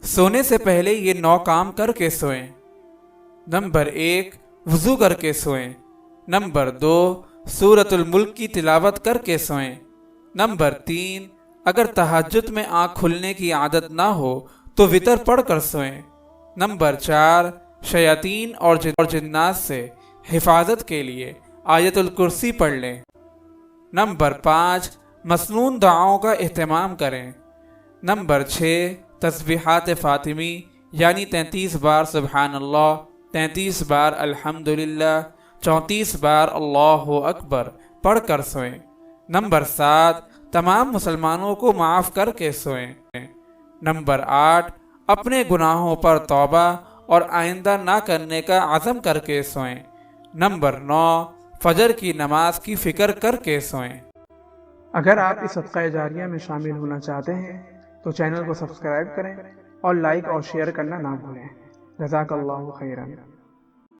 सोने से पहले ये 9 काम करके सोएं। नंबर 1, वज़ू करके सोएं। नंबर 2, सूरतुल मुल्क की तिलावत करके सोएं। नंबर 3, अगर तहज्जुद में आँख खुलने की आदत ना हो तो वितर पढ़ कर सोएं। नंबर 4, शयातीन और जिन्नात से हिफाजत के लिए आयतुल कुर्सी पढ़ लें। नंबर 5, मसनून दुआओं का एहतमाम करें। नंबर 6, तस्बीहात फ़ातिमी यानी 33 बार सुबहानल्लाह, 33 बार अल्हम्दुलिल्लाह, 34 बार अल्लाहु अकबर पढ़ कर सोएं। नंबर 7, तमाम मुसलमानों को माफ़ करके सोएं। नंबर 8, अपने गुनाहों पर तौबा और आइंदा ना करने का अज़म करके सोएं। नंबर 9, फजर की नमाज की फ़िक्र करके सोएं। अगर आप इस सदक़ा जारिया में शामिल होना चाहते हैं तो चैनल को सब्सक्राइब करें और लाइक और शेयर करना ना भूलें। जज़ाकल्लाहु खैरन।